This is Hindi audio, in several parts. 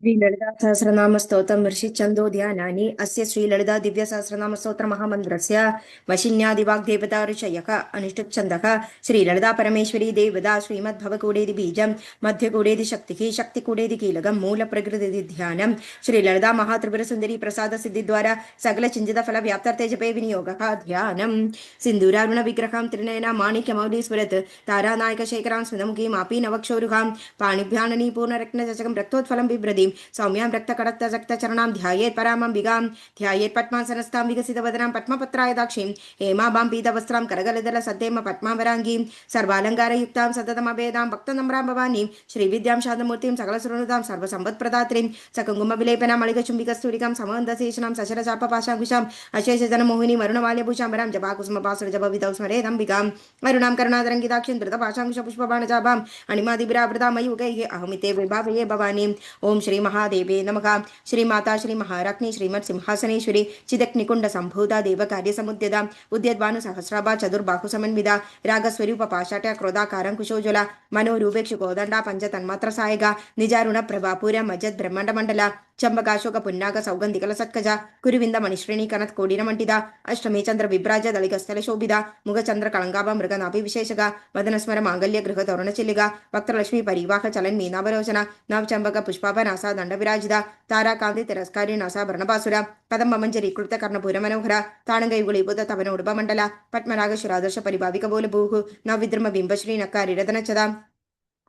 श्रीललिता सहस्रनाम स्तोत्रम् ऋषिछन्दो ध्यानानि अस्य श्रीललिता दिव्य सहस्रनाम स्तोत्र महामन्त्रस्य वशिन्यादिवाग्देवता ऋषयः अनुष्टुप्छन्दः श्रीललिता परमेश्वरी देवता श्रीमद्भवकूडेति बीजं मध्यकूडेति शक्तिः शक्तिकूडेति कीलकं मूलप्रकृति ध्यानं श्रीललिता महात्रिपुरसुन्दरी प्रसाद सिद्धिद्वारा सकल चिन्तित फल व्याप्तर्थे जपे विनियोगः ध्यानं सिन्दूरारुण विग्रहं त्रिनयना माणिक्यमौलीस्फुरत् तारानायक शेखरां स्मितमुखीमापि नवक्षोरुहां पाणिभ्याननी पूर्णरत्नचषकं रक्तोत्फलं बिभ्रति सौम्यां रक्तकटत्तजक्तचरणां ध्यायेत् परामम्बिकां ध्यायेत् पद्मासनस्थां विकसितवदनां पद्मपत्रायदाक्षीं हेमाभां पीतवस्त्रां करगलदलसद्धेम पद्मावराङ्गीं सर्वालङ्कारयुक्तां सततमभेदां भक्तनम्रां भवानीं श्रीविद्यां शान्तमूर्तिं सकलसुरनुतां सर्वसम्पत्प्रदात्रीं सकुङ्कुमविलेपनां मणिकचुम्बिकस्तूरिकां समवन्दशेषणां सशरचापपाशाङ्कुशाम् अशेषजनमोहिनीं वरुणमाल्यभूषां जपाकुसुमपासुरजपवितौ स्मरेदम्बिकां अरुणां करुणातरङ्गिताक्षीं धृतपाशाङ्कुशपुष्पबाणचापां अणिमादिभिरावृतां मयूगैः अहमिते विभावये भवानीं ओं श्री महादेवे नमः। श्री माता श्री महाराज्ञी श्रीमत् सिंहासनेश्वरी चिदग्निकुंड संभूता देव कार्य समुद्यता उद्यद्भानु सहस्राभा चतुर्बाहु समन्विता रागस्वरूप पाशाट्य क्रोधाकारं कुशोज्वला मनोरूपेक्षु कोदंडा पंच तन्मात्र सायगा निजारुण प्रभा पूर्य मज्जद ब्रह्मांड मंडला चंबकाशोक पुन्नाग सौगंधिकल सत्कज कुरुविंद मणिश्रेणी कनत कोडिन मंडिता अष्टमी चंद्र विभ्राज दलिगस्थल शोभिता मुगचंद्र कलंगाभ मृगनाभि विशेषगा वदनस्मर मांगल्य गृह तोरण चिल्लिगा वक्त्रलक्ष्मी परिवाह चलन मीनावरोचना नवचंबक पुष्पाभनासा दंड विराजिता ताराकांति तिरस्कारी नासा भरणपासुर कदंब मंजरी कृत कर्णपुर मनोहर ताणंगयुगुलीभूत तवन उडुपमंडल पद्मराग शिरादर्श परिभाविक बोल भूः नवविद्रुम बिंब श्री नक्कारी रतनचदा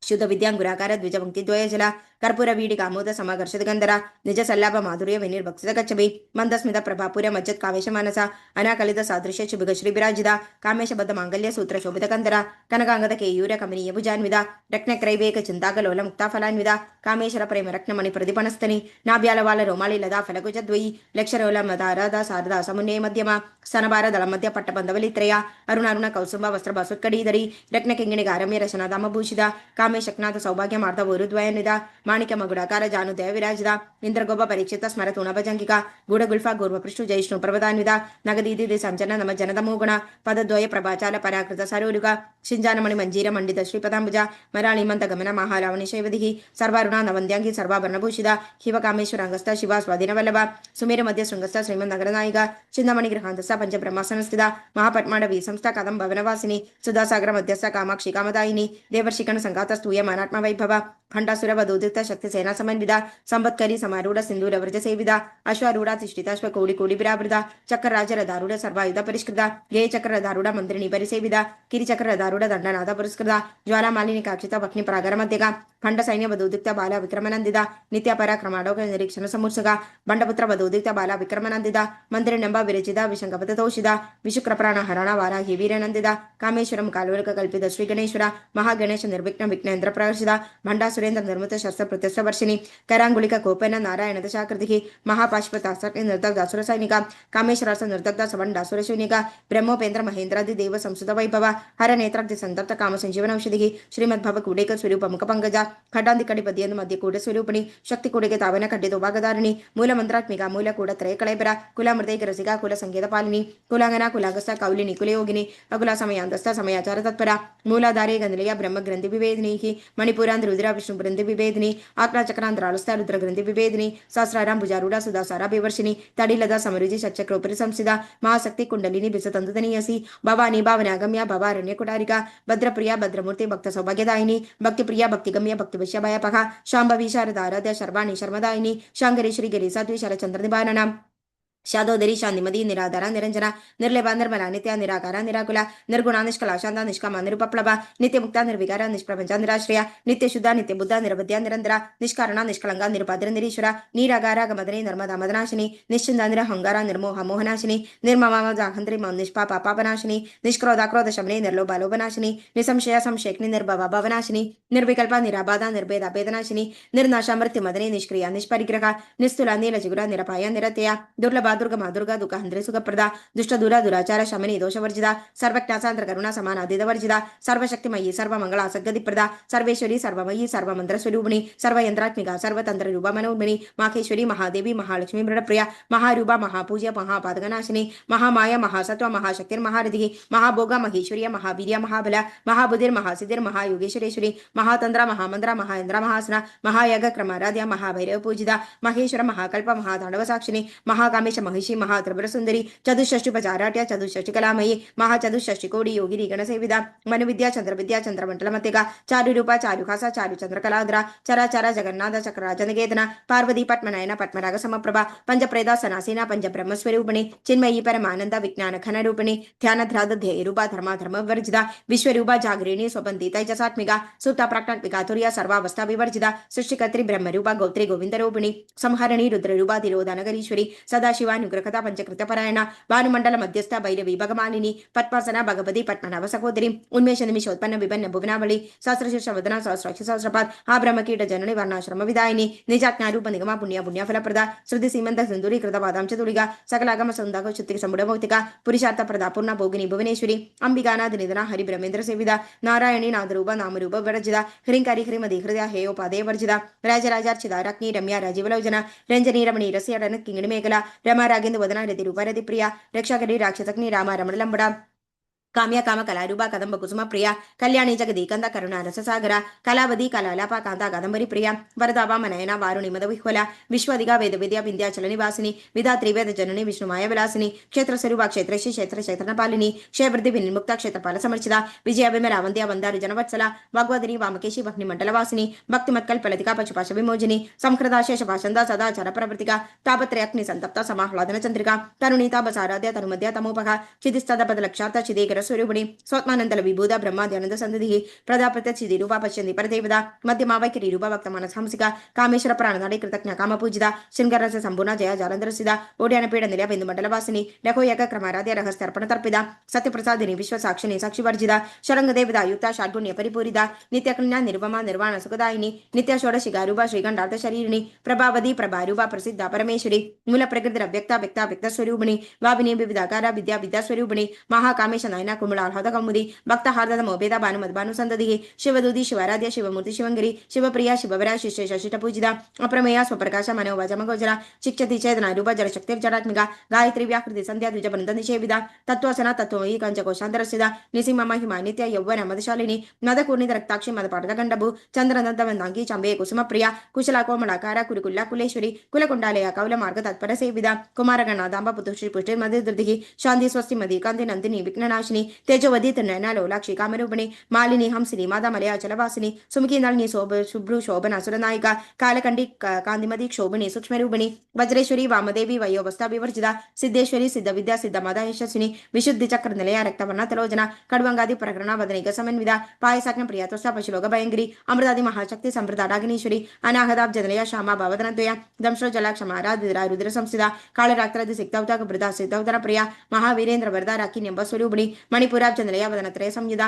शुद्ध विद्यांगुराकार द्विजपंक्ति द्वयजला कर्पूर वीडी कामोद समाकर्षित गंधरा निज सल्लाभ माधुर्य विनिर्भक्षित गच्छभि मंदस्मित प्रभापुर मज्जत कावेश मानस अनाकलित सादृश्य शुभग श्री विराजिता कामेशबद्ध मांगल्य सूत्र शोभित कंदरा कनकांगद केयूर कमनीय भुजान्विदा रत्नक्रैवेक चिंताकलोल मुक्ता फलान्विदा कामेश्वर प्रेम रत्नमणि प्रदीपनस्तनि नाभ्यालवाल रोमाली लदा फलकुजद्वयी लक्षरोल मदाराधा शारदा समुन्नय मध्यम स्तनभार दल मध्य पट्टबंधवलित्रय अरुण अरुण कौसुंब वस्त्र बसुत्कडीधरी रत्नकिंगिणि गारम्य रशनाधाम भूषिता कामेशक्नाथ सौभाग्य मार्द वरुद्वयनिदा माणिक्य मगुडाकार जानु दय विराजिता इंद्रगोप परीक्षित स्मरत उणभजंगिका गुडगुल्फा गौर्वपृष्ठु जयिष्णु प्रभदान्विता नगदीदि संचन नम जनदमोगुण पदद्वय प्रभाचाल पराकृत सरूरुग शिंजानमणि मंजीर मंडित श्रीपदांबुज मराळी मंत गमन महालावणि शैवदिः सर्वारुणा नवंद्यांगी सर्वाभरणभूषिता शिव कामेश्वरांगस्थ शिवा स्वाधीनवल्लभ सुमेर मध्य शृंगस्थ श्रीमन्नगरनायिक चिन्नमणि गृहांतस्थ पंचब्रह्मासनस्थिता महापद्माडवी संस्था कदम भवनवासिनी सुधासागर मध्यस्थ कामाक्षि कामदायिनी देवर्षिकण संघात स्तूय मानात्म वैभव खंडासुर वधोदित शक्ति सेना समन्विता संपत्करी समारूढ़ सिंधूर व्रज सेविता अश्वारूढ़ तिष्ठिताश्व कोडि कोडि विरावृता चक्र राजरधारूढ़ सर्वायुध परिष्कृता गेय चक्र धारूढ़ मंत्रिणी परिसेविता किरिचक्र धारूढ़ दंडनाथ पुरस्कृता ज्वाला मालिनी काक्षिता वक्नि प्रागर मध्यगा खंड सैन्य वधोदित बाला विक्रमनंदिता नित्य पराक्रमाडोक निरीक्षण समूर्षगा बंडपुत्र वधोदित बाला विक्रमनंदिता मंत्री नंबा विरचिता विशंकपत तोषिता विशुक्र प्राण हरण वाराही वीरनंदिता कामेश्वरम कालवलक कल्पित श्री गणेश्वर महागणेश निर्विघ्न विघ्नेन्द्र प्रवर्षिता भंडा सुरेन्द्र निर्मित शस्त्र प्रत्यस्थ वर्षिणी करांगुलिक कोपेन नारायण दशाकृति महापाशुपतास्त्र निर्दग्ध असुर सैनिका कामेश्वरास निर्दग्ध सवन डासुर शून्यका ब्रह्मोपेन्द्र महेंद्रादि देव संसुत वैभव हर नेत्राग्नि संतप्त काम संजीवन औषधि श्रीमद्भव कूडेक स्वरूप मुख पंकज खड्डांति कटिपदियंद मध्य कूड स्वरूपिणी शक्ति कूडेಗೆ ತಾವನ ಕಡ್ಡಿದ ಭಾಗಧಾರಿಣಿ ಮೂಲ ಮಂತ್ರಾತ್ಮಿಕ ಮೂಲ ಕೂಡ ತ್ರಯ ಕಳೈಬರ ಕುಲ ಮೃದೈಕ ರಸಿಕ ಕುಲ ಸಂಗೀತ ಪಾಲಿನಿ ಕುಲಾಂಗನ ಕುಲಾಗಸ್ಥ ಕೌಲಿನಿ ಕುಲಯೋಗಿನಿ ಅಗುಲ ಸಮಯಾಂತಸ್ಥ ಸಮಯಾಚಾರ ತತ್ಪರ ಮೂಲಾಧಾರೇ ಗಂಧಲೆಯ ಬ್ರಹ್ಮ ಗ್ರಂಥಿ ವಿವೇದಿನಿ ಮಣಿಪುರಾಂಧ್ರ ರುದ್ರ ವಿಷ್ಣು ಗ್ರಂಥಿ ವಿವೇದಿನಿ ಆಕ್ರಾ ಚಕ್ರಾಂಧ್ರಾಳಸ್ಥ ರುದ್ರ ಗ್ರಂಥಿ ವಿವೇದಿನಿ ಸಹಸ್ರಾರಾಂ ಭುಜಾರೂಢ ಸುಧಾಸಾರ ಬೇವರ್ಷಿನಿ ತಡಿಲದ ಸಮರುಜಿ ಷಟ್ಚಕ್ರೋಪರಿ ಸಂಸಿದ ಮಹಾಶಕ್ತಿ ಕುಂಡಲಿನಿ ಬಿಸತಂತುತನೀಯಸಿ ಭವಾನಿ ಭಾವನಾಗಮ್ಯ ಭವಾರಣ್ಯ ಕುಟಾರಿಕಾ ಭದ್ರಪ್ರಿಯ ಭದ್ರಮೂರ್ತಿ ಭಕ್ತ ಸೌಭಾಗ್ಯದಾಯಿನಿ ಭಕ್ತಿಪ್ರಿಯ ಭಕ್ತಿಗಮ್ಯ ಭಕ್ತಿವಶ್ಯ ಭಯಪಹ ಶಾಂಭವಿ ಶಾರದಾರಾಧ್ಯ ಶರ್ವಾಣಿ ಶರ್ಮದಾಯಿನಿ ಶಾಂಗರಿ ಶ್ರೀಗಿರಿ ಸಾಧ್ವಿ ಶರಚಂದ್ರ ನಿಭಾನನ शादोदरी शांतिमती निराधारा निरंजना निर्लेपा निर्मला नित्य निराकार निराकुला निर्गुणा निष्कला शांता निष्कामा निरुपप्लवा नित्य मुक्ता निर्विकार निष्प्रपंच निराश्रय नित्य शुद्ध नित्य बुद्ध निरवध्या निरंतर निष्कारण निष्कलंगा निरुपाद्र निरीश्वर नीरागार गमदनी नर्मदा मदनाशिनी निश्चिंदा निरहंगार निर्मोह मोहनाशिनी निर्ममा जाहंत्री मम निष्पा पापापनाशिनी निष्क्रोधाक्रोध शमने निर्लोभालोभनाशिनी निसंशय संशयग्नि निर्भवा भवनाशिनी निर्विकल्प निराबाधा निर्भेद भेदनाशिनी निर्नाशा मृत्यु मदनी निष्क्रिया निष्परिग्रह निस्तुला नीलजिगुरा निरपाय निरतया दुर्लभ ದುರ್ಗಾ ದುರ್ಗಾ ದುಃಖ ಹಂದ್ರೆ ಸುಖಪ್ರದ ದುಷ್ಟ ದೂರ ದುರಾಚಾರ ಶಮನಿ ದೋಷವರ್ಜಿತ ಸರ್ವಜ್ಞಾಸಾಂತರ ಕರುಣಾ ಸಮಾನಾದಿದ ವರ್ಜಿತ ಸರ್ವಶಕ್ತಿಮಯಿ ಸರ್ವಮಂಗಳ ಸದ್ಗತಿಪ್ರದ ಸರ್ವೇಶ್ವರಿ ಸರ್ವಮಯಿ ಸರ್ವಮಂತ್ರ ಸ್ವರೂಪಿಣಿ ಸರ್ವಯಂತ್ರಾತ್ಮಿಕ ಸರ್ವತಂತ್ರ ರೂಪ ಮನೋನ್ಮಣಿ ಮಾಖೇಶ್ವರಿ ಮಹಾದೇವಿ ಮಹಾಲಕ್ಷ್ಮಿ ಮೃಡಪ್ರಿಯ ಮಹಾರೂಪ ಮಹಾಪೂಜ್ಯ ಮಹಾಪಾದಕನಾಶಿನಿ ಮಹಾಮಾಯ ಮಹಾಸತ್ವ ಮಹಾಶಕ್ತಿರ್ ಮಹಾರಥಿ ಮಹಾಭೋಗ ಮಹೇಶ್ವರಿಯ ಮಹಾವೀರ್ಯ ಮಹಾಬಲ ಮಹಾಬುಧಿರ್ ಮಹಾಸಿದ್ಧಿರ್ ಮಹಾಯೋಗೇಶ್ವರೇಶ್ವರಿ ಮಹಾತಂತ್ರ ಮಹಾಮಂತ್ರ ಮಹಾೇಂದ್ರ ಮಹಾಸನ ಮಹಾಯಾಗ ಕ್ರಮಾರಾಧ್ಯ ಮಹಾಭೈರವ ಪೂಜಿತ ಮಹೇಶ್ವರ ಮಹಾಕಲ್ಪ ಮಹಾತಾಂಡವ ಸಾಕ್ಷಿನಿ ಮಹಾಕಾಮೇಶ ಮಹಿಷಿ ಮಹಾತ್ರಿಪುರ ಸುಂದರಿ ಚತುಷ್ಷಷ್ಟಿಪಚಾರಾಟ್ಯ ಚತುಷ್ಷಷ್ಟಿ ಕಲಾಮಯಿ ಮಹಾಚತುಷ್ಷಷ್ಟಿ ಕೋಡಿ ಯೋಗಿನಿ ಗಣಸೇವಿದ ಮನುವಿದ್ಯಾ ಚಂದ್ರ ಮಂಟಲ ಮತ್ತಿಗ ಚಾರುರೂಪ ಚಾರುಖಾಸ ಚಾರು ಚಂದ್ರಕಲಾದ್ರ ಚರಾಚರ ಜಗನ್ನಾಥ ಚಕ್ರರಾಜನಗೇತನ ಪಾರ್ವತಿ ಪದ್ಮನಯನ ಪದ್ಮರಾಗ ಸಮಪ್ರಭ ಪಂಚಪ್ರೇದ ಸನಾಸೀನ ಪಂಚಬ್ರಹ್ಮಸ್ವರೂಪಿಣಿ ಚಿನ್ಮಯಿ ಪರಮಾನಂದ ವಿಜ್ಞಾನ ಘನರೂಪಿಣಿ ಧ್ಯಾನಧ್ರಾದ ಧ್ಯೇಯರೂಪ ಧರ್ಮ ವರ್ಜಿತ ವಿಶ್ವರೂಪ ಜಾಗರಿಣಿ ಸ್ವಪಂತಿ ತೈಜಸಾತ್ಮಿಕ ಸುಪ್ತ ಪ್ರಾಜ್ಞಾತ್ಮಿಕ ತುರ್ಯ ಸರ್ವಾವಸ್ಥಾ ವಿವರ್ಜಿತ ಸೃಷ್ಟಿಕರ್ತ್ರಿ ಬ್ರಹ್ಮರೂಪ ಗೌತ್ರಿ ಗೋವಿಂದ ರೂಪಿಣಿ ಸಂಹರಣಿ ರುದ್ರರೂಪ ತಿರೋಧನಗರೀಶ್ವರಿ ಸದಾಶಿವಾನುಗ್ರಹದ ಪಂಚಕೃತ ಪರಾಯಣ ಭಾನುಮಂಡಲ ಮಧ್ಯಸ್ಥ ಭೈರವಿ ಭಗಮಾಲಿನಿ ಪದ್ಮಾಸನ ಭಗವತಿ ಪದ್ಮನಾಭ ಸಹೋದರಿ ಉನ್ಮೇಷ ನಿಮಿಷೋತ್ಪನ್ನ ವಿಭನ್ನ ಭುವನಾವಳಿ ಸಹಸ್ರಶೀರ್ಷ ವದನ ಸಹಸ್ರಾಕ್ಷ ಸಹಸ್ರಪಾತ್ ಆ ಬ್ರಹ್ಮಕೀಟ ಜನನಿ ವರ್ಣಾಶ್ರಮ ವಿದಾಯಿನಿ ನಿಜಾಜ್ಞಾರೂಪ ನಿಗಮ ಪುಣ್ಯ ಫಲಪ್ರದ ಶ್ರುತಿ ಸೀಮಂತ ಸಿಂಧೂರೀಕೃತ ವಾದಾಂಶ ತುಳಿಗ ಸಕಲಾಗಮ ಸಂದಾಗ ಶುದ್ಧಿಗೆ ಸಮುಡ ಭೌತಿಕ ಪುರುಷಾರ್ಥ ಪ್ರದ ಪೂರ್ಣ ಭೋಗಿನಿ ಭುವನೇಶ್ವರಿ ಅಂಬಿಕಾನಾಥ ನಿಧನ ಹರಿ ಬ್ರಹ್ಮೇಂದ್ರ ಸೇವಿದ ನಾರಾಯಣಿ ನಾದರೂಪ ನಾಮರೂಪ ವರ್ಜಿತ ಹ್ರಿಂಕಾರಿ ಹ್ರಿಮದಿ ಹೃದಯ ಹೇಯೋಪಾದೇ ವರ್ಜಿತ ರಾಜರಾಜಾರ್ಚಿತ ರತ್ನಿ ರಮ್ಯ ರಾಜೀವಲೋಚನ ರಂಜನಿ ರಮಣಿ ರಸಿಯಡನ ಕಿಂಗಣಿ ಮೇಖಲ ರಮಾ ರಾಗೇಂದ್ರ ವದನ ರತಿ ರೂಪ ರತಿ ಪ್ರಿಯ ರಕ್ಷಕರಿ ರಾಕ್ಷಸಗ್ನಿ ರಾಮ ರಮಣಲಂಬಡ ಕಾಮ್ಯ ಕಾಮ ಕಲಾರೂಪ ಕದಂಬ ಕುಸುಮ ಪ್ರಿಯ ಕಲ್ಯಾಣಿ ಜಗದಿ ಕಂದ ಕರುಣಾ ರಸಸಾಗರ ಕಲಾವಧಿ ಕಲಾಲಾಪ ಕಾಂತ ಕಾದಂಬರಿ ಪ್ರಿಯ ವರದಾಭ ಮನಯನ ವಾರುಣಿ ಮದ ವಿಹ್ವಲ ವಿಶ್ವದಿಗ ವೇದ ವಿದ್ಯಾ ವಿಂಧ್ಯಾಚಲ ನಿವಾಸಿನಿ ವಿಧಾತ್ರಿ ವೇದ ಜನನಿ ವಿಷ್ಣು ಮಾಯ ವಿಲಾಸಿನಿ ಕ್ಷೇತ್ರ ಸ್ವರೂಪ ಕ್ಷೇತ್ರಶಿ ಕ್ಷೇತ್ರನ ಪಾಲಿನಿ ಕ್ಷೇವೃದ್ಧಿ ವಿನಿರ್ಮುಕ್ತ ಕ್ಷೇತ್ರಪಾಲ ಸಮರ್ಚಿತ ವಿಜಯ ವಿಮಲ ವಂದ್ಯ ವಂದಾರು ಜನವತ್ಸಲ ವಾಗ್ವಾದಿನಿ ವಾಮಕೇಶಿ ಭಗ್ನಿ ಮಂಡಲವಾಸಿನಿ ಭಕ್ತಿ ಮತ್ಕಲ್ಪಲತಿಕಾ ಪಶುಪಾಶ ವಿಮೋಜಿನಿ ಸಂಕೃತ ಶೇಷ ಭಾಷಂದ ಸದಾಚಾರ ಪ್ರವೃತ್ತಿಕ ತಾಪತ್ರಯ ಅಗ್ನಿ ಸಂತಪ್ತ ಸಮಾಹ್ಲಾದನ ಚಂದ್ರಿಕಾ ತರುಣೀತಾ ಬಸಾರಾಧ್ಯ ತನುಮಧ್ಯ ತಮೋಪಹ ಚಿದಿಸ್ತದ ಪದಲಕ್ಷಾರ್ಥ ಚಿದೇಕರ ಸ್ವರೂಪಿಣಿ ಸ್ವತ್ಮಾನಂದಲ ವಿಭೂತ ಬ್ರಹ್ಮಾದ್ಯಾನಂದ ಸಂದಧಿ ಪ್ರದಾಪತ್ಯ ಚಿದಿ ರೂಪ ಪಶ್ಯಂತಿ ಪರದೇವದ ಮಧ್ಯಮ ವೈಖರಿ ರೂಪ ಭಕ್ತ ಮನಸ್ ಹಂಸಿಕ ಕಾಮೇಶ್ವರ ಪ್ರಾಣನಾಡಿ ಕೃತಜ್ಞ ಕಾಮ ಪೂಜಿತ ಶೃಂಗರಸ ಸಂಪೂರ್ಣ ಜಯ ಜಾಲಂಧರಸಿದ ಓಡ್ಯಾನ ಪೀಡ ನಿಲಯ ಬಿಂದು ಮಂಡಲ ವಾಸಿನಿ ಲಘೋಯಕ ಕ್ರಮಾರಾಧ್ಯ ರಹಸ್ಯ ಅರ್ಪಣ ತರ್ಪಿದ ಸತ್ಯಪ್ರಸಾದಿನಿ ವಿಶ್ವ ಸಾಕ್ಷಿನಿ ಸಾಕ್ಷಿ ವರ್ಜಿತ ಶರಂಗದೇವದ ಯುಕ್ತ ಷಾಡ್ಗುಣ್ಯ ಪರಿಪೂರಿತ ನಿತ್ಯ ಕನ್ಯಾ ನಿರ್ವಮ ನಿರ್ವಾಣ ಸುಖದಾಯಿನಿ ನಿತ್ಯ ಷೋಡಶಿಗಾರೂಪ ಶ್ರೀಗಂಡಾರ್ಥ ಶರೀರಿಣಿ ಪ್ರಭಾವಧಿ ಪ್ರಭಾರೂಪ ಪ್ರಸಿದ್ಧ ಪರಮೇಶ್ವರಿ ಮೂಲ ಪ್ರಕೃತಿರ ವ್ಯಕ್ತ ಸ್ವರೂಪಿಣಿ ವಾಬಿನಿ ವಿವಿಧಾಕಾರ ವಿದ್ಯಾ ಸ್ವರೂಪಿಣಿ ಮಹಾಕಾಮೇಶ ನಯನ ಕುಮಳಾಹ್ಲಾದ ಕೌಮುದಿ ಭಕ್ತ ಹಾರ್ದದ ಮೋಬೇದ ಭಾನು ಮದ್ಭಾನು ಸಂದದಿಗೆ ಶಿವದೂದಿ ಶಿವಾರಾಧ್ಯ ಶಿವಮೂರ್ತಿ ಶಿವಂಗಿರಿ ಶಿವಪ್ರಿಯ ಶಿವವರ ಶಿಷ್ಯ ಶಶಿಟ ಪೂಜಿತ ಅಪ್ರಮೇಯ ಸ್ವಪ್ರಕಾಶ ಮನೋವಾಚ ಮಗೋಚರ ಶಿಕ್ಷತಿ ಛೇದನ ರೂಪ ಜಲಶಕ್ತಿ ಜಡಾತ್ಮಿಕ ಗಾಯತ್ರಿ ವ್ಯಾಕೃತಿ ಸಂಧ್ಯಾ ದ್ವಿಜ ಬೃಂದ ನಿಷೇವಿದ ತತ್ವಸನ ತತ್ವಮಯಿ ಕಂಚಕೋಶಾಂತರಸಿದ ನಿಸಿಂಹ ಮಹಿಮಾ ನಿತ್ಯ ಯೌವನ ಮದಶಾಲಿನಿ ಮದಕೂರ್ಣಿತ ರಕ್ತಾಕ್ಷಿ ಮದಪಾಠದ ಗಂಡಬು ಚಂದ್ರನಂದ ವಂದಾಂಗಿ ಚಂಬೆ ಕುಸುಮ ಪ್ರಿಯ ಕುಶಲ ಕೋಮಳಾಕಾರ ಕುರುಕುಲ್ಲ ಕುಲೇಶ್ವರಿ ಕುಲಕುಂಡಾಲಯ ಕೌಲ ಮಾರ್ಗ ತತ್ಪರ ಸೇವಿದ ಕುಮಾರಗಣಾದಾಂಬ ಪುತುಶ್ರೀ ಪುಷ್ಟಿ ಮಧುಧೃತಿ ಶಾಂತಿ ಸ್ವಸ್ತಿ ಮದಿ ಕಾಂತಿ ನಂದಿನಿ ವಿಘ್ನನಾಶಿನಿ ತೇಜವದಿ ತನ್ನಯನ ಲೋಲಾಕ್ಷಿ ಕಾಮರೂಪಿಣಿ ಮಾಲಿನಿ ಹಂಸಿನಿ ಮಾದ ಮಲಯಾಚಲವಾಸಿನಿ ಸುಮುಖಿ ನಳಿನಿ ಶುಭ್ರು ಶೋಭನ ಸುರನಾಯಿಕ ಕಾಲಕಂಡಿ ಕಾಂತಿಮತಿ ಕ್ಷೋಭಿಣಿ ಸೂಕ್ಷ್ಮರೂಪಿಣಿ ವಜ್ರೇಶ್ವರಿ ವಾಮದೇವಿ ವಯೋವಸ್ತಾ ವಿವರ್ಜಿತ ಸಿದ್ದೇಶ್ವರಿ ಸಿದ್ಧ ವಿದ್ಯಾ ಸಿದ್ಧ ಮದ ಯಶಸ್ವಿನಿ ವಿಶುದ್ಧಿ ಚಕ್ರ ನಿಲಯ ರಕ್ತವರ್ಣ ತಲೋಜನ ಕಡ್ವಂಗಾದಿ ಪ್ರಕರಣ ವದನಿಗ ಸಮನ್ವಿದ ಪಾಯಸಾಜ್ಞ ಪ್ರಿಯ ತುಷ್ಟ ಪಶುಲೋಕ ಭಯಂಗಿರಿ ಅಮೃತಾದಿ ಮಹಾಶಕ್ತಿ ಸಂಪ್ರದಾಯ ರಾಗಿನೀಶ್ವರಿ ಅನಾಹದಾಬ್ಜ ನಿಲಯ ಶ್ಯಾಮ ಭಾವದನದ್ವಯ ದಂಶ್ರೋ ಜಲಾಕ್ಷಮ ಆರಾಧಿರ ರುದ್ರ ಸಂಸ್ಥಿತ ಕಾಳರಾಕ್ತರದಿ ಸಿಕ್ತೌತಾಗ ಬೃದ ಸಿದ್ಧೌತರ ಪ್ರಿಯ ಮಹಾವೀರೇಂದ್ರ ವರದ ರಾಕಿನ್ ಎಂಬ ಸ್ವರೂಪಿಣಿ ಮಣಿಪುರಾಬ್ಜ ನಿಲಯ ವದನತ್ರಯ ಸಂಯುಧ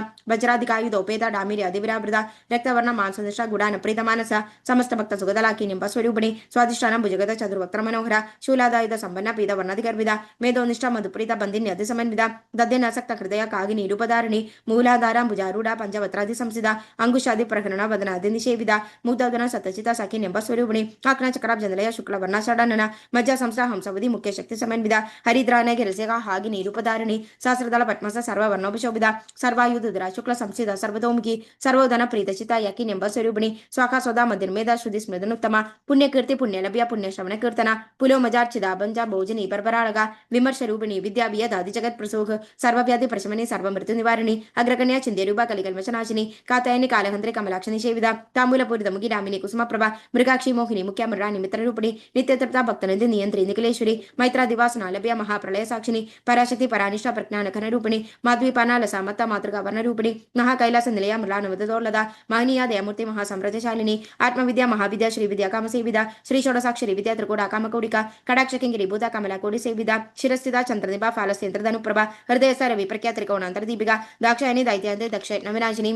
ವಜ್ರಾಧಿಕಾಯುಧೋಪೇತ ಡಾಮಿರಿ ಅಧಿವಿರಾಬೃದ ರಕ್ತವರ್ಣ ಮಾಂಸನಿಷ್ಠ ಗುಡಾನ ಪ್ರೀತ ಮಾನಸ ಸಮಸ್ತ ಭಕ್ತ ಸುಗದಲಾಕಿ ಎಂಬ ಸ್ವರೂಪಿಣಿ ಸ್ವಾದಿಷ್ಠಾನ ಭುಜಗದ ಚತುರ್ವಕ್ರ ಮನೋಹರ ಶೂಲಾದಾಯುಧ ಸಂಪನ್ನ ಪೀತ ವರ್ಣಧಿಗರ್ವಿದ ಮೇಧೋನಿಷ್ಠ ಮಧುಪ್ರೀತ ಬಂದಿನ್ಯ ಅಧಿ ಸಮನ್ವಿದ ದದ್ಯನಾಸಕ್ತ ಹೃದಯ ಕಾಗಿನಿ ರೂಪಧಾರಣಿ ಮೂಲಾಧಾರ ಭುಜಾರೂಢ ಪಂಚವತ್ರಾದಿ ಸಂಸಿದ ಅಂಗುಶಾದಿ ಪ್ರಕರಣ ವದನಾದಿ ನಿಷೇವಿದ ಮುಗ್ಧೌದನ ಸತಚಿತ ಸಖಿನ್ ಎಂಬ ಸ್ವರೂಪಿಣಿ ಕಾಕನ ಚಕ್ರಾಬ್ಜ ನಿಲಯ ಶುಕ್ಲ ವರ್ಣ ಷಡನನ ಮಜ್ಜ ಸಂಸ್ಥಾ ಹಂಸವದಿ ಮುಖ್ಯ ಶಕ್ತಿ ಸಮನ್ವಿದ ಹರಿದ್ರಾನ ಗೆರಸೆಗ ಹಾಗಿನಿ ರೂಪಧಾರಣಿ ಸಹಸ್ರದಳ ಪದ್ಮಸ ಸರ್ವ ವರ್ಣೋಪಶೋಭಿದ ಸರ್ವಾಯುಧುದ್ರ ಶುಕ್ಲ ಸಂಸ್ಥಿತ ಸರ್ವತೋಮುಖಿ ಸರ್ವೋದನ ಪ್ರೀತಚಿತ ಯಕಿನ್ ಎಂಬ ಸ್ವರೂಪಿಣಿ ಸ್ವಾಕಾಸೋದ ಮಧ್ಯಮೇಧ ಶ್ರುತಿ ಸ್ಮೃತನುತ್ತಮ ಪುಣ್ಯಕೀರ್ತಿ ಪುಣ್ಯಲಭ್ಯ ಪುಣ್ಯ ಶ್ರವಣ ಕೀರ್ತನ ಪುಲೋ ಮಜಾರ್ಚಿದ ಬಂಜ ಭೋಜನಿ ಬರ್ಬರಾಳಗ ವಿಮರ್ಶ ರೂಪಿಣಿ ವಿದ್ಯಾವಿಯದಾದಿ ಜಗತ್ ಪ್ರಸೂಖ ಸರ್ವವ್ಯಾಧಿ ಪ್ರಶಮನಿ ಸರ್ವ ಮೃತ್ಯು ನಿವಾರಣಿ ಅಗ್ರಕನ್ಯಾ ಚಿಂದ್ಯರೂಪ ಕಲಿಕಲ್ಮಶನಾಶಿನಿ ಕಾತಾಯನಿ ಕಾಲಹಂತ್ರೆ ಕಮಲಾಕ್ಷನಿ ಸೇವಿದ ತಾಂಬೂಲಪೂರಿತ ಮುಗಿ ರಾಮಿನಿ ಕುಸುಮಪ್ರಭಾ ಮೃಗಾಕ್ಷಿ ಮೋಹಿನಿ ಮುಖ್ಯ ಮೃಣಾನಿ ಮಿತ್ರರೂಪಿಣಿ ನಿತ್ಯತೃಪ್ತ ಭಕ್ತನಂದಿ ನಿಯಂತ್ರಿ ನಿಖಿಲೇಶ್ವರಿ ಮೈತ್ರಾ ದಿವಾಸನ ಲಭ್ಯ ಮಹಾಪ್ರಳಯ ಸಾಕ್ಷಿನಿ ಪರಾಶಕ್ತಿ ಪರಾನಿಷ್ಠ ಪ್ರಜ್ಞಾನ ಘನರೂಪಿಣಿ ಮಾಧ್ವೀಪಾನಾಲಸ ಮತ್ತ ಮಾತೃಕಾ ವರ್ಣರೂಪಿಣಿ ಮಹಾ ಕೈಲಾಸ ನಿಲಯ ಮೃಳಾನವದೋರ್ಲದ ಮಹನೀಯ ದಯಮೂರ್ತಿ ಮಹಾಸಮ್ರಾಜಶಾಲಿನಿ ಆತ್ಮವಿದ್ಯಾ ಮಹಾವಿದ್ಯಾ ಶ್ರೀವಿದ್ಯಾ ಕಾಮಸೇವಿದ ಶ್ರೀ ಷೋಡಸಾಕ್ಷರಿ ವಿದ್ಯಾ ತ್ರಿಕೋಡ ಕಾಮಕೌಡಿಕ ಕಟಾಕ್ಷ ಕಿಂಗಿರಿ ಭೂತ ಕಮಲ ಕೋಡಿ ಸೇವಿದ ಶಿರಸ್ಥಿತ ಚಂದ್ರನಿಭ ಫಾಲಸ್ಯಂತ್ರಧನುಪ್ರಭ ಹೃದಯ ಸರವಿ ಪ್ರಖ್ಯಾತ ತ್ರಿಕೋಣಾಂತರ ದೀಪಿಕ ದಾಕ್ಷಾಯಣಿ ದೈತ್ಯಾಂತೆ ದಕ್ಷ ನವಿನಾಶಿನಿ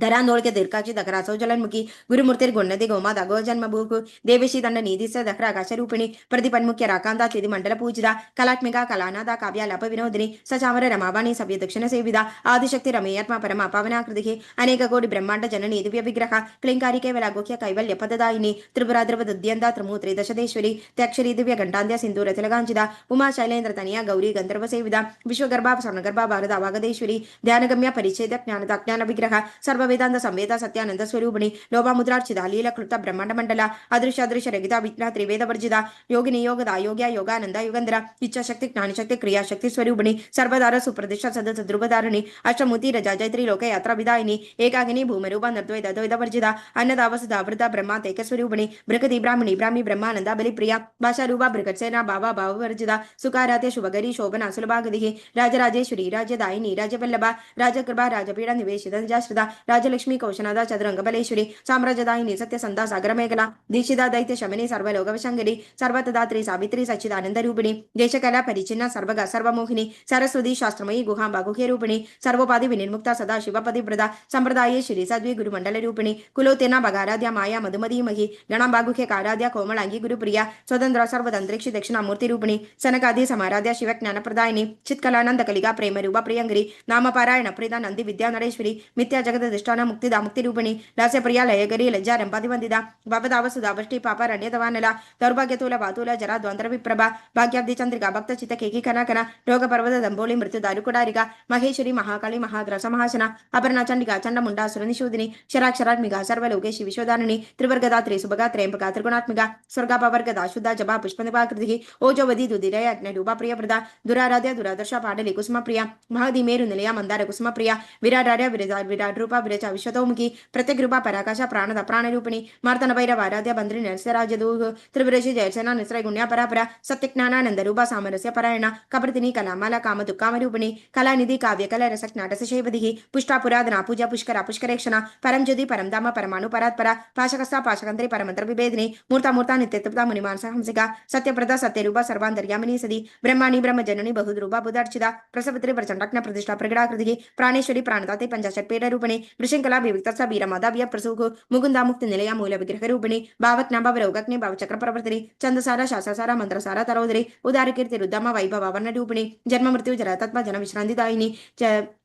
धरांदोळके दीर्घाची दखरा सौजलन्मुखी गुरुमूर्ती गोन्नदी गोमाता गोजन्मभूकु देवेशी दंड नीधिस्य दखरा आकाशरूपिणी प्रतिपन्मुख्य राकांता तिथि मंडल पूजिता कलात्मिका कलानादा काव्यालप विनोदिनी सचामर रमावाणी सव्य दक्षिण सेविदा आदिशक्ति रमेयत्मा परमा पावनाकृति अनेक कोटि ब्रह्मांड जननी दिव्य विग्रह क्लिंकारी केवल गोख्य कैवल्य पददायिनी त्रिपुरा द्रवदुद्यंत त्रिमूर्ति दशदेश्वरी त्यक्षरी दिव्य घंटांद्य सिंधूर तिलगांचिता उमा शैलेन्द्र तनिया गौरी गंधर्व सेविदा विश्वगर्भा स्वर्णगर्भा भारत वागदेश्वरी ध्यानगम्य परिच्छेद ज्ञान ज्ञान विग्रह सर्व वेदांत संवेद सत्यानंद स्वरूपिणी लोभामुद्रार्चिता लीलकृत ब्रह्मांड मंडल अदृश्य अदृश्य रहित विघ्न त्रिवेद वर्जित योगिनी योगदा योग्य योगानंद युगंधर इच्छाशक्ति ज्ञानशक्ति क्रियाशक्ति स्वरूपिणी सर्वदार सुप्रतिष्ठा सदस ध्रुवधारिणी अष्टमूर्ति रजा जैत्री लोक यात्रा विदायिनी एकागिनी भूमिरूप निर्द्वैत द्वैत वर्जिता अन्नदा वसुधा वृत ब्रह्मा तेक स्वरूपिणी बृहति ब्राह्मणी ब्राह्मी ब्रह्मानंद बलिप्रिया भाषारूपा बृहत्सेना भावा भाव वर्जिता सुकारात्य शुभगरी शोभना सुलभागति राजराजेश्वरी राजदायिनी राजवल्लभा राजकृपा राजपीठ निवेशित निजाश्रिता राजलक्ष्मी कौशनादा चतुरंगबलेश्वरी साम्राज्यदायिनी सत्यसंधा सागरमेखला दीक्षिता दैत्य शमिनी सर्वलोकवशंकरी सर्वतदात्री सावित्री सच्चिदानंद रूपिणी देशकला परिचिन्न सर्वगा सर्वमोहिनी सरस्वती शास्त्रमयी गुहांबा गुह्य रूपिणी सर्वोपाधि विनिर्मुक्ता सदा शिवपति प्रदा संप्रदाय श्री सद्वी गुरुमंडल रूपिणी कुलोतेना बगाराध्या माया मधुमती मही गणांबा गुह्य काराध्या कोमलांगी गुरुप्रिया स्वतंत्र सर्वतंत्रिक्षी दक्षिणामूर्ति रूपिणी सनकादि समाराध्या शिव ज्ञान प्रदायिनी चित्कलानंद कलिका प्रेम रूप प्रियंगरी नामपारायण प्रीता नंदी विद्या नरेश्वरी मिथ्या जगत दिष्टान मुक्तिदा मुक्ति रूपिणी लास्य प्रिया लयगरी लज्जा रंपाति वंदिता भवदाव सुधावष्टि पाप रण्यतवानला दौर्भाग्यतूल वातूल जरा द्वंद्र विप्रभा भाग्याब्धि चंद्रिका भक्त चित केकी कनकन रोग पर्वत दंबोली मृत्यु दारुकुडारिका महेश्वरी महाकाली महाद्रस महाशना अपर्णा चंडिका चंड मुंडा सुरनिशूदिनी क्षराक्षरात्मिका सर्वलोकेशी विश्वदारिणी त्रिवर्गदा त्रिसुभगा त्रयंबका त्रिगुणात्मिका स्वर्गापवर्गदा शुद्धा जपा पुष्पनिपाकृति ओजोवधि दुधिरय अग्निरूपा प्रियप्रदा दुराराध्य दुरादर्श पाडली कुसुम प्रिया महदी मेरु निलया मंदार कुसुम प्रिया विराडार्य विराट रूपा विरचा विश्वतोमुखी प्रत्येक रूपा पराकाश प्राणद प्राणरूपिणी मार्तन भैरव आराध्य बंद्री नरसराजदूह त्रिपुरेशी जयसेना निश्रय गुण्या परापरा सत्यज्ञानानंद रूपा सामरस्य परायण कपर्तिनी कलामाला काम दुःखामरूपिणी कलानिधि काव्य कला रसक नाटसशैवधि पुष्टा पुराधना पूजा पुष्करा पुष्करेक्षणा परम ज्योति परम धाम परमाणु परात्परा पाशकस्था पाशकंत्री परमंत्र विभेदिनी मूर्ता मूर्ता नित्यत्वता मुनिमानस हंसिका सत्यप्रदा सत्यरूपा सर्वांतर्यामिनी सदी ब्रह्माणी ब्रह्मजननी बहुद्रूपा बुधार्चिता प्रसवत्री प्रचंडज्ञ प्रतिष्ठा प्रगड़ाकृति प्राणेश्वरी प्राणदाते पंचाशत्पीठ रूपिणी वृषंकला विविक्तसा वीरमादाव्य प्रसूख मुकुंदा मुक्ति निलया मूल विग्रह रूपिणी भावज्ञा भवरोगग्नि भावचक्र प्रवर्तिनी चंदसारा शास्त्रसारा मंत्रसारा तरोदरी उदार कीर्ति रुद्रमा वैभव वर्ण रूपिणी जन्म मृत्यु जरा तत्व जन विश्रांतिदायिनी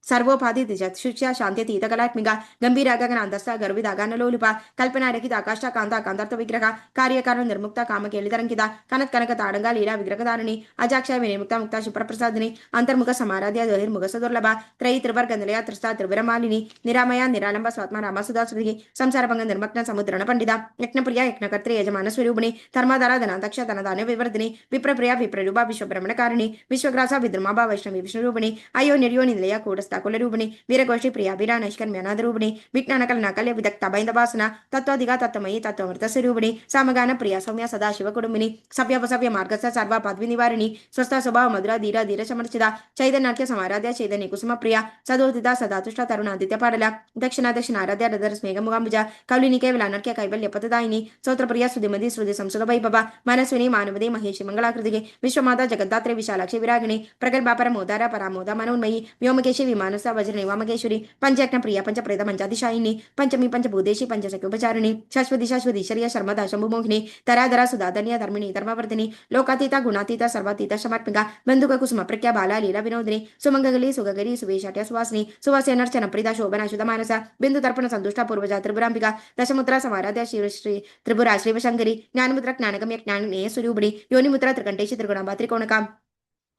सर्वोपाधि शुच्या शांति तीत कलात्मिका गंभीर गगनांतस्थ गर्भिदागानलोलुपा कल्पना रहित आकाश कांता कांतार्थ विग्रह कार्यकारण निर्मुक्त काम केलितरंकिता कनक कनक ताड़ंगा लीला विग्रहधारिणी अजाक्षय विनिर्मुक्ता मुक्ता शुप्रप्रसादिनी अंतर्मुख समाराध्य बहिर्मुख सदुर्लभा त्रयी त्रिवर्ग निलया त्रिस्ता त्रिविरमालिनी निरामया निरालंब स्वात्मा रामसुधा स्मृति संसार भंग निर्मग्न समुद्रण पंडिता यज्ञप्रिया यज्ञकर्त्री यजमान स्वरूपिणी धर्माधारा धनाध्यक्ष धनधान्य विवर्धिनी विप्रप्रिया विप्ररूपा विश्वब्रह्मणकारिणी विश्वग्रासा विद्रुमाभा वैष्णवी विष्णुरूपिणी अयो निर्यो निलया कूटस्था कुलरूपिणी वीरगोष्ठी प्रिया वीरा नैष्कर्म्यनादरूपिणी विज्ञानकल नकल्य विदक्ता बैंदवासना तत्वाधिका तत्वमयी तत्वमृत स्वरूपिणी सामगान प्रिया सौम्य सदा शिव कुटुंबिनी सभ्यपसभ्य मार्गस्थ सर्वा पद्वी निवारिणी स्वस्थ स्वभाव मधुरा धीरा धीर समर्चिता चैतन्याख्य समाराध्य चैतन्य कुसुम प्रिया सदोदिता सदातुष्ट तरुणादित्य पाडला दक्षिणा दक्षिण आराध्य रदर स्मेघमुगांबुज कौलिनी केवल अनर्क्य कैवल्य पतदायिनी सौत्र प्रिया सुधिमति श्रुति संसुत वैभव मनस्विनी मानवदे महेशी मंगलाकृति विश्वमाता जगद्धात्रे विशालाक्षी विरागिणी प्रगल्भा परमोदारा परामोदा मनोन्मयी व्योमकेशी विमानसा वज्रनी वामकेश्वरी पंचयज्ञ प्रिया पंच प्रेत पंचादिशायिनी पंचमी पंचभूदेशी पंचसख्योपचारिणी शाश्वती शाश्वतीश्वरीय शर्मदा शंभुमोहिनी तराधरा सुधाधन्य धर्मिणी धर्मवर्धिनी लोकातीता गुणातीता सर्वातीता शमात्मिका बंधुक कुसुम प्रख्या बाला लीला विनोदिनी सुमंगली सुगगरी सुवेशाट्य सुवासिनी सुवास्य नर्चन प्रीता शोभना शुद्धमानसा बिंदु तर्पण संतुष्टा पूर्वजा त्रिपुरांबिका दशमुद्रा समाराध्य शिव श्री त्रिपुरा श्रीवशंकरी ज्ञानमुद्रा ज्ञानगम्य ज्ञान स्वरूपिणी योनिमुद्रा त्रिकंठेशी त्रिगुणांबा त्रिकोणका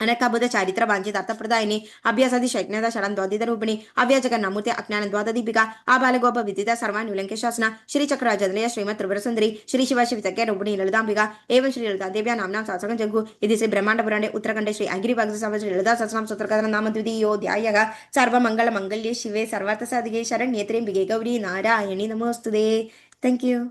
अनकाबुध चारित्र वांछित अर्थप्रदायिनी अभ्यासादि शैज्ञता षडंद्वादित रूपिणी अव्याजगन्नामूर्ति अज्ञान द्वाददीपिका आबालगोप विदिता सर्वानुलंके शासना श्री चक्रराजनिलय श्रीमत् त्रिपुर सुंदरी श्री शिवशिवितज्ञ रूपिणी ललितांबिका एवं श्री ललिता देव्या नाम्नां शासकं जग्गु इति श्री ब्रह्मांड पुराणे उत्तरखंडे श्री अगिरिवाग्सव श्री ललिता सहस्रनाम स्तोत्रकथन नाम द्वितीयोऽध्यायः सर्वमंगल मंगल्ये शिवे सर्वार्थ साधिके शरण्ये त्र्यंबिके गौरी नारायणी नमोस्तुते। Thank you.